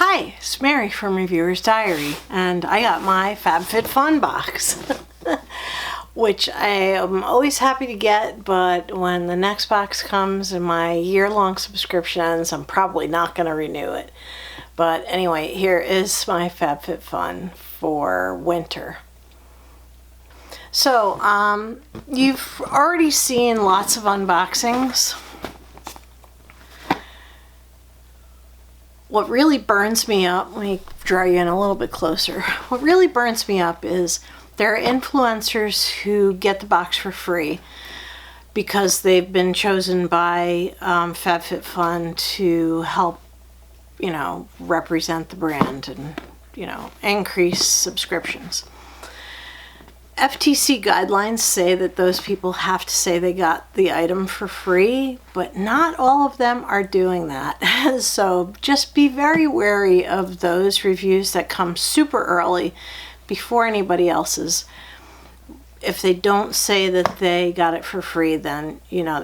Hi, it's Mary from Reviewer's Diary, and I got my FabFitFun box, which I am always happy to get, but when the next box comes and my year-long subscription ends, I'm probably not going to renew it. But anyway, here is my FabFitFun for winter. So, you've already seen lots of unboxings. What really burns me up, let me draw you in a little bit closer. What really burns me up is there are influencers who get the box for free because they've been chosen by FabFitFun to help, represent the brand and, increase subscriptions. FTC guidelines say that those people have to say they got the item for free, but not all of them are doing that. So just be very wary of those reviews that come super early before anybody else's. If they don't say that they got it for free, then they're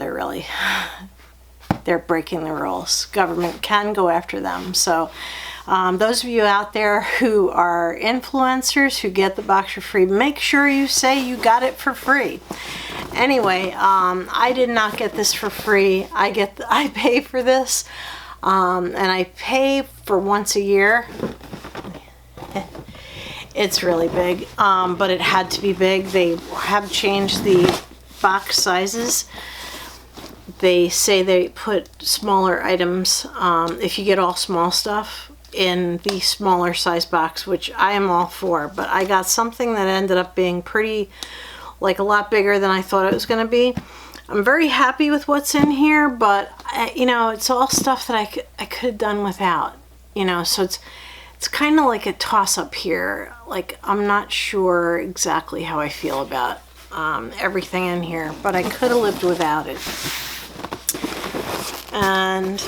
breaking the rules. Government can go after them. So those of you out there who are influencers who get the box for free, make sure you say you got it for free. Anyway, I did not get this for free. I pay for this, and I pay for once a year. It's really big, but it had to be big. They have changed the box sizes. They say they put smaller items, if you get all small stuff, in the smaller size box, which I am all for, but I got something that ended up being a lot bigger than I thought it was going to be. I'm very happy with what's in here, but it's all stuff that I could have done without, so it's kind of like a toss-up here. Like, I'm not sure exactly how I feel about everything in here, but I could have lived without it. And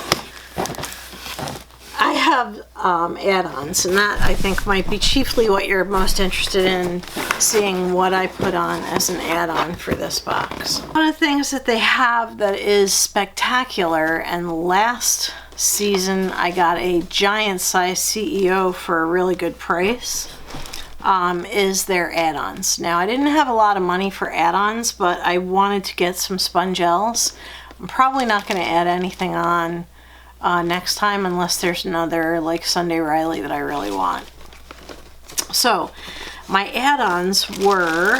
I have add-ons, and that I think might be chiefly what you're most interested in, seeing what I put on as an add-on for this box. One of the things that they have that is spectacular, and last season I got a giant size CEO for a really good price, is their add-ons. Now, I didn't have a lot of money for add-ons, but I wanted to get some spongels. I'm probably not going to add anything on next time unless there's another like Sunday Riley that I really want. So my add-ons were,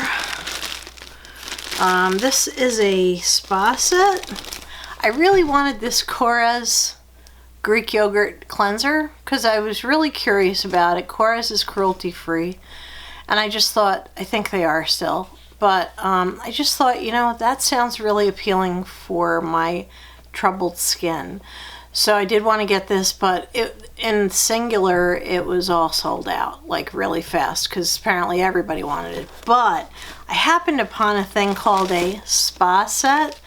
this is a spa set. I really wanted this Korres Greek yogurt cleanser because I was really curious about it. Korres is cruelty free, and I just thought, I think they are still, but I just thought, that sounds really appealing for my troubled skin. So I did want to get this, but in singular, it was all sold out, like really fast, because apparently everybody wanted it. But I happened upon a thing called a spa set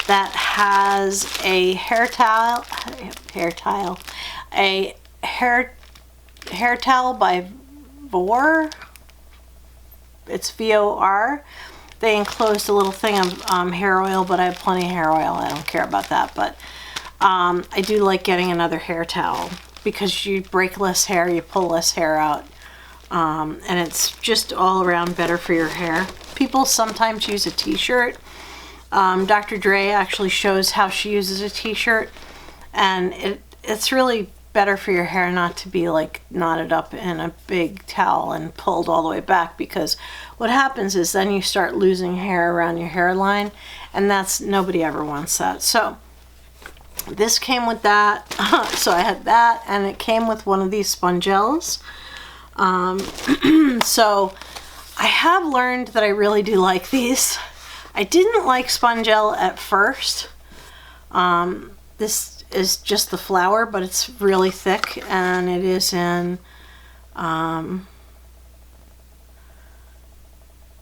that has a hair towel by Vor. It's VOR. They enclosed a little thing of hair oil, but I have plenty of hair oil. I don't care about that, but I do like getting another hair towel because you break less hair, you pull less hair out, and it's just all around better for your hair. People sometimes use a t-shirt. Dr. Dre actually shows how she uses a t-shirt, and it's really better for your hair not to be like knotted up in a big towel and pulled all the way back, because what happens is then you start losing hair around your hairline, and nobody ever wants that. So this came with that. So I had that, and it came with one of these spongels. So I have learned that I really do like these. I didn't like spongel at first. This is just the flour, but it's really thick, and it is in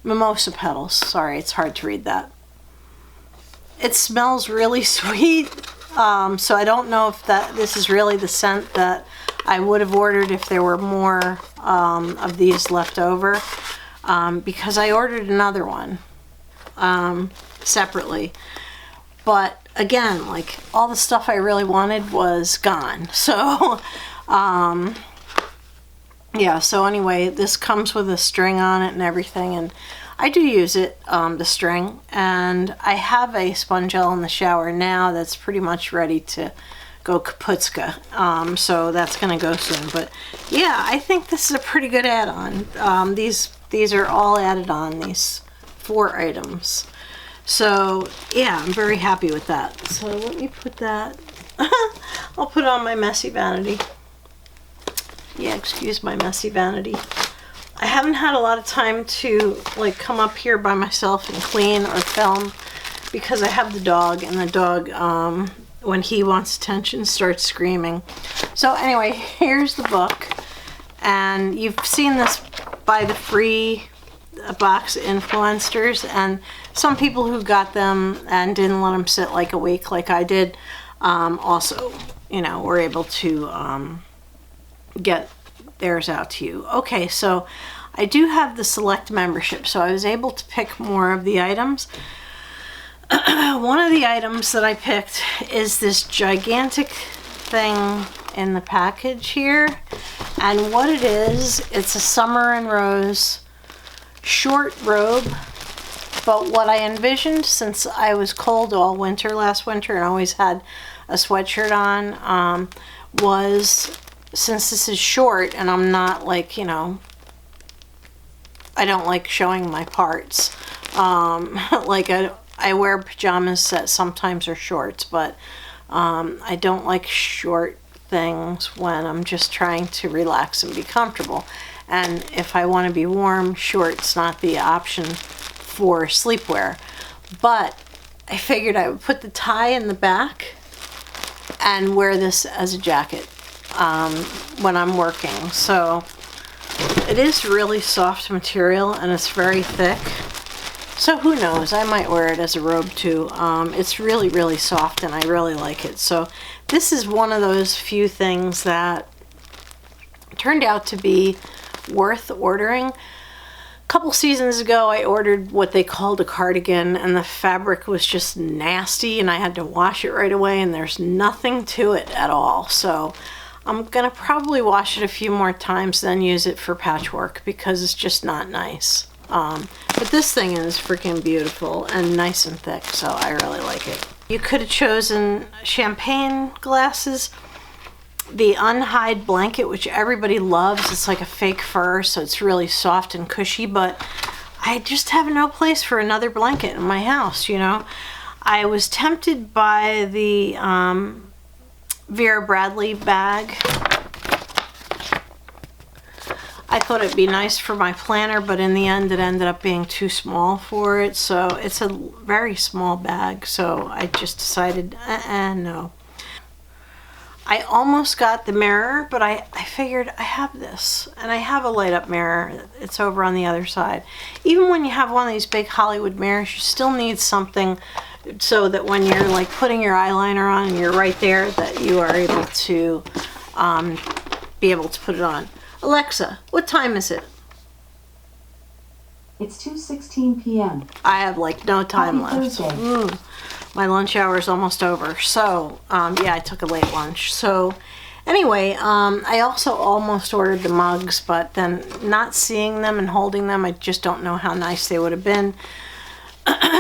mimosa petals. Sorry, it's hard to read that. It smells really sweet. So I don't know if this is really the scent that I would have ordered if there were more of these left over, because I ordered another one separately. But again, like, all the stuff I really wanted was gone. So yeah, so anyway, this comes with a string on it and everything, and I do use it, the string, and I have a sponge gel in the shower now that's pretty much ready to go kaputska, so that's gonna go soon. But yeah, I think this is a pretty good add-on. These are all added on, these 4 items. So yeah, I'm very happy with that. So let me put that, I'll put it on my messy vanity. Yeah, excuse my messy vanity. I haven't had a lot of time to like come up here by myself and clean or film because I have the dog, and the dog, when he wants attention, starts screaming. So anyway, here's the book, and you've seen this by the free box influencers, and some people who got them and didn't let them sit like a week like I did, also, you know, were able to get theirs out to you. Okay, so I do have the select membership, so I was able to pick more of the items. One of the items that I picked is this gigantic thing in the package here, and what it is, it's a Summer and Rose short robe. But what I envisioned, since I was cold all winter last winter and always had a sweatshirt on, was, since this is short and I'm not like, you know, I don't like showing my parts. Like I wear pajamas that sometimes are shorts, but I don't like short things when I'm just trying to relax and be comfortable. And if I want to be warm, short's not the option for sleepwear. But I figured I would put the tie in the back and wear this as a jacket when I'm working. So it is really soft material and it's very thick. So who knows, I might wear it as a robe too. It's really, really soft and I really like it. So this is one of those few things that turned out to be worth ordering. A couple seasons ago I ordered what they called a cardigan, and the fabric was just nasty and I had to wash it right away, and there's nothing to it at all. So I'm gonna probably wash it a few more times, then use it for patchwork because it's just not nice. But this thing is freaking beautiful and nice and thick, so I really like it. You could have chosen champagne glasses, the unhide blanket, which everybody loves. It's like a fake fur, so it's really soft and cushy, but I just have no place for another blanket in my house, you know. I was tempted by the Vera Bradley bag. I thought it'd be nice for my planner, but in the end it ended up being too small for it, so it's a very small bag, so I just decided, no. I almost got the mirror, but I figured I have this, and I have a light up mirror. It's over on the other side. Even when you have one of these big Hollywood mirrors, you still need something so that when you're like putting your eyeliner on and you're right there, that you are able to be able to put it on. Alexa, what time is it? It's 2:16 p.m. I have like no time Happy left. Thursday. My lunch hour is almost over. So, yeah, I took a late lunch. So, anyway, I also almost ordered the mugs, but then not seeing them and holding them, I just don't know how nice they would have been.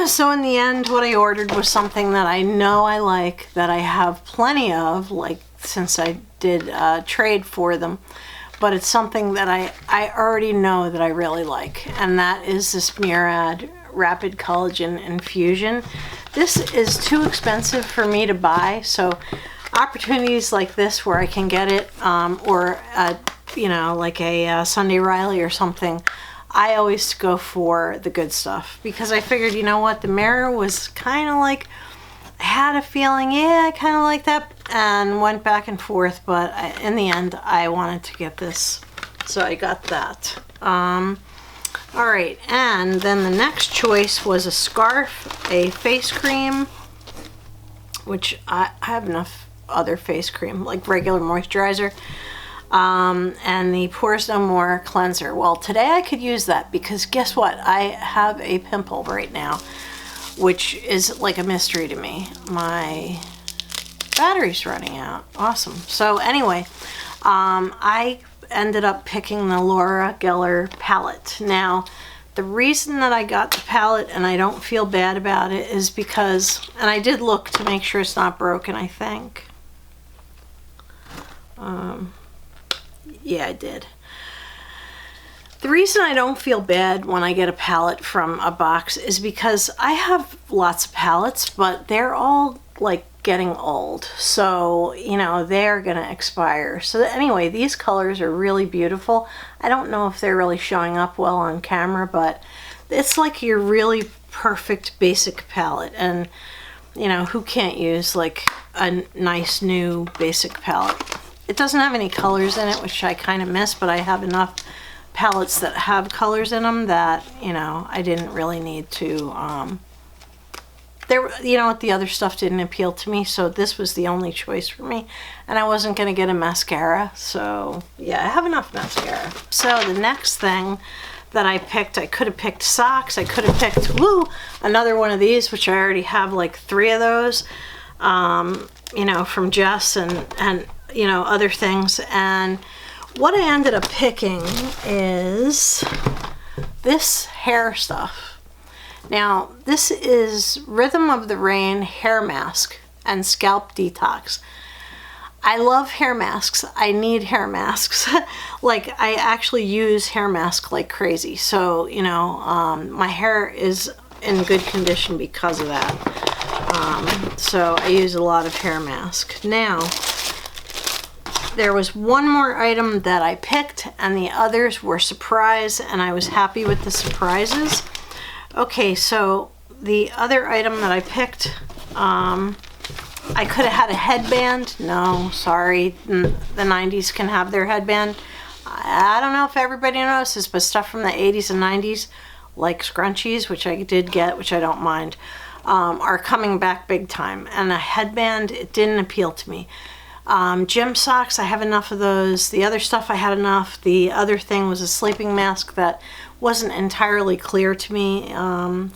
So in the end, what I ordered was something that I know I like, that I have plenty of, like since I did trade for them. But it's something that I already know that I really like, and that is this Murad Rapid Collagen Infusion. This is too expensive for me to buy, so opportunities like this where I can get it, or you know, like a Sunday Riley or something, I always go for the good stuff, because I figured, you know what, the mirror was kind of like, I had a feeling, yeah, I kind of like that, and went back and forth, but in the end, I wanted to get this, so I got that. All right, and then the next choice was a scarf, a face cream, which I have enough other face cream, like regular moisturizer, and the Pores No More cleanser. Well, today I could use that because guess what? I have a pimple right now, which is like a mystery to me. My battery's running out. Awesome. So anyway, I ended up picking the Laura Geller palette. Now, the reason that I got the palette and I don't feel bad about it is because, and I did look to make sure it's not broken, I think. Yeah, I did. The reason I don't feel bad when I get a palette from a box is because I have lots of palettes, but they're all like getting old. So, you know, they're gonna expire. So anyway, these colors are really beautiful. I don't know if they're really showing up well on camera, but it's like your really perfect basic palette. And, you know, who can't use like a nice new basic palette? It doesn't have any colors in it, which I kind of miss, but I have enough palettes that have colors in them that, you know, I didn't really need to, you know what, the other stuff didn't appeal to me, so this was the only choice for me, and I wasn't going to get a mascara, so yeah, I have enough mascara. So the next thing that I picked, I could have picked socks, I could have picked, another one of these, which I already have like 3 of those, you know, from Jess and you know, other things. And what I ended up picking is this hair stuff. Now, this is Rhythm of the Rain hair mask and scalp detox. I love hair masks. I need hair masks. Like, I actually use hair masks like crazy. So, you know, my hair is in good condition because of that. So I use a lot of hair mask. Now, there was one more item that I picked, and the others were surprise, and I was happy with the surprises. Okay, so the other item that I picked, I could have had a headband. No, sorry, the 90s can have their headband. I don't know if everybody knows this, but stuff from the 80s and 90s, like scrunchies, which I did get, which I don't mind, are coming back big time. And a headband, it didn't appeal to me. Gym socks, I have enough of those. The other stuff I had enough. The other thing was a sleeping mask that wasn't entirely clear to me. And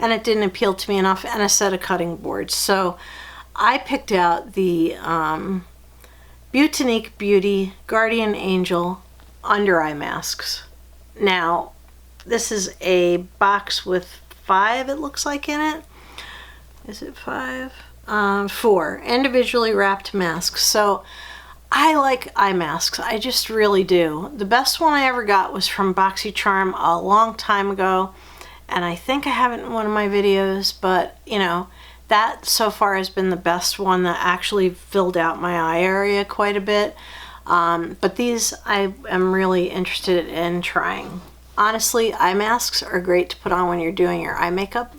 it didn't appeal to me enough, and a set of cutting boards. So I picked out the Butanique Beauty Guardian Angel under eye masks. Now, this is a box with 5, it looks like, in it. Is it 5? 4 individually wrapped masks. So I like eye masks. I just really do. The best one I ever got was from BoxyCharm a long time ago, and I think I have it in one of my videos, but you know, that so far has been the best one that actually filled out my eye area quite a bit. But these I am really interested in trying. Honestly, eye masks are great to put on when you're doing your eye makeup.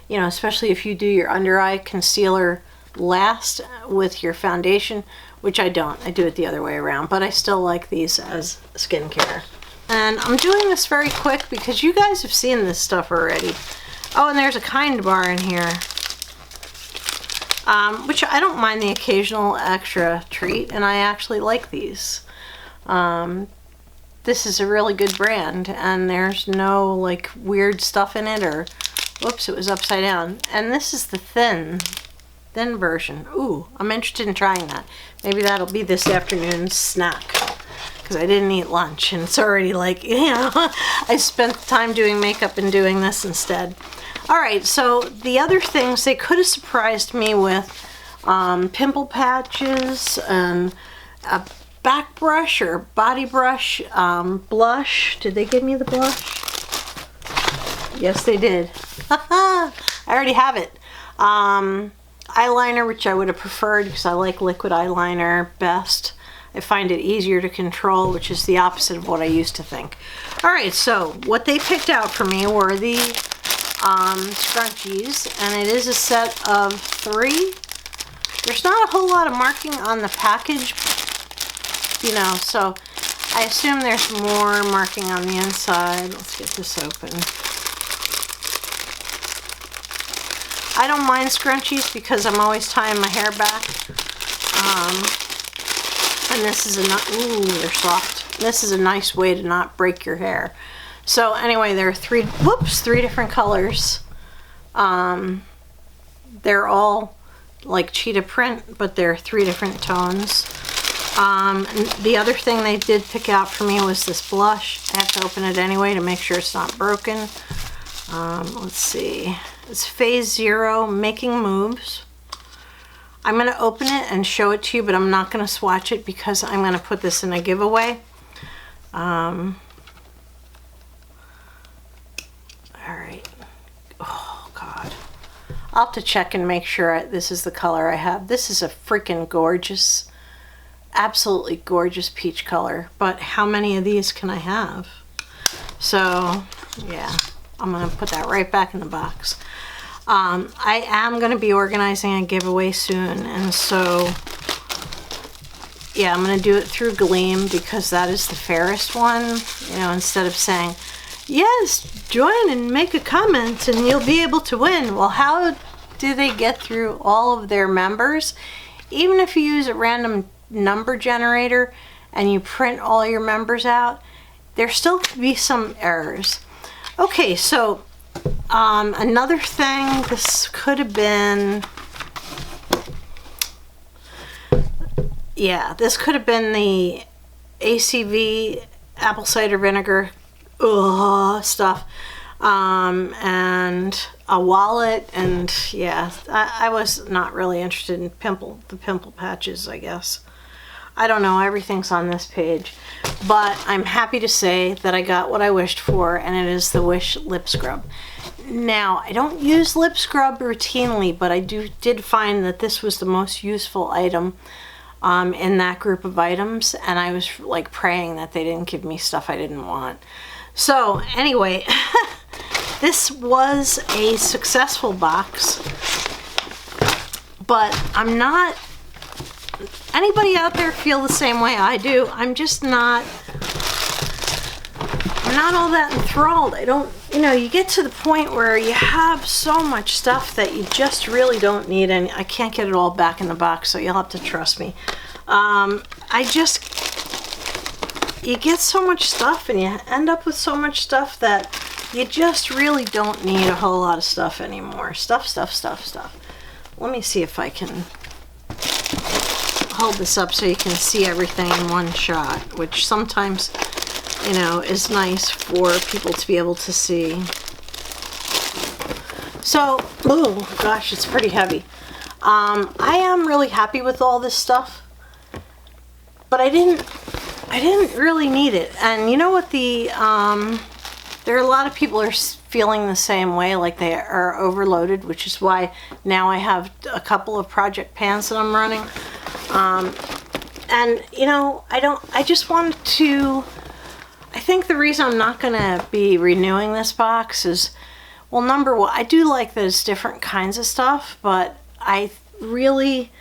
You know, especially if you do your under eye concealer last with your foundation, which I don't. I do it the other way around, but I still like these as skincare. And I'm doing this very quick because you guys have seen this stuff already. Oh, and there's a Kind bar in here, which I don't mind the occasional extra treat, and I actually like these. This is a really good brand, and there's no like weird stuff in it, or whoops, it was upside down. And this is the thin version. Ooh, I'm interested in trying that. Maybe that'll be this afternoon's snack, because I didn't eat lunch, and it's already like, you know, I spent time doing makeup and doing this instead. All right, so the other things, they could have surprised me with pimple patches and a back brush or body brush, blush. Did they give me the blush? Yes, they did. I already have it. Eyeliner, which I would have preferred because I like liquid eyeliner best. I find it easier to control, which is the opposite of what I used to think. All right, so what they picked out for me were the scrunchies, and it is a set of 3. There's not a whole lot of marking on the package, you know, so I assume there's more marking on the inside. Let's get this open. I don't mind scrunchies because I'm always tying my hair back. And this is ooh, they're soft. This is a nice way to not break your hair. So anyway, there are 3 different colors. They're all like cheetah print, but they're 3 different tones. The other thing they did pick out for me was this blush. I have to open it anyway to make sure it's not broken. Let's see. It's Phase 0 Making Moves. I'm going to open it and show it to you, but I'm not going to swatch it because I'm going to put this in a giveaway. Alright. Oh, God. I'll have to check and make sure this is the color I have. This is a freaking gorgeous, absolutely gorgeous peach color. But how many of these can I have? So, yeah. I'm going to put that right back in the box. I am going to be organizing a giveaway soon, and so yeah, I'm going to do it through Gleam because that is the fairest one. You know, instead of saying, yes, join and make a comment and you'll be able to win. Well, how do they get through all of their members? Even if you use a random number generator and you print all your members out, there still could be some errors. Okay, so another thing, this could have been, yeah, this could have been the ACV apple cider vinegar stuff, and a wallet, and yeah, I was not really interested in the pimple patches, I guess. I don't know, everything's on this page. But I'm happy to say that I got what I wished for, and it is the Wish lip scrub. Now, I don't use lip scrub routinely, but I did find that this was the most useful item in that group of items, and I was like praying that they didn't give me stuff I didn't want. So anyway, this was a successful box, but I'm not... Anybody out there feel the same way I do? I'm just not... I'm not all that enthralled. I don't... You know, you get to the point where you have so much stuff that you just really don't need, and I can't get it all back in the box, so you'll have to trust me. You get so much stuff, and you end up with so much stuff that you just really don't need a whole lot of stuff anymore. Stuff. Let me see if I can hold this up so you can see everything in one shot, which sometimes, you know, is nice for people to be able to see. So, oh gosh, it's pretty heavy. I am really happy with all this stuff, but I didn't really need it. And you know what, there are a lot of people are feeling the same way, like they are overloaded, which is why now I have a couple of project pans that I'm running. And you know, I just wanted to, I think the reason I'm not going to be renewing this box is, well, number one, I do like that it's different kinds of stuff, but I really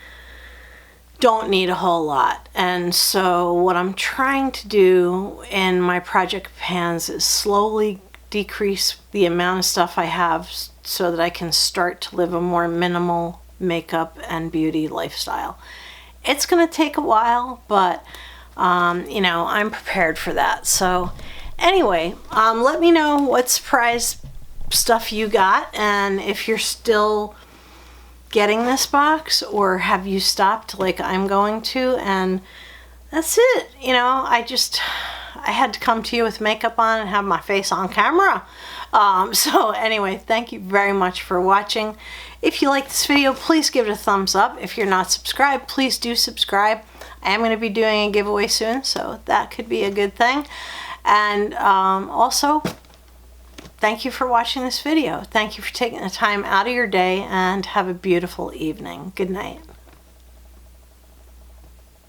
don't need a whole lot. And so what I'm trying to do in my project pans is slowly decrease the amount of stuff I have so that I can start to live a more minimal makeup and beauty lifestyle. It's going to take a while, but you know, I'm prepared for that. So anyway, let me know what surprise stuff you got, and if you're still getting this box, or have you stopped like I'm going to. And that's it. You know, I had to come to you with makeup on and have my face on camera. So anyway, thank you very much for watching. If you like this video, please give it a thumbs up. If you're not subscribed, please do subscribe. I am going to be doing a giveaway soon, so that could be a good thing. And also, thank you for watching this video. Thank you for taking the time out of your day, and have a beautiful evening. Good night.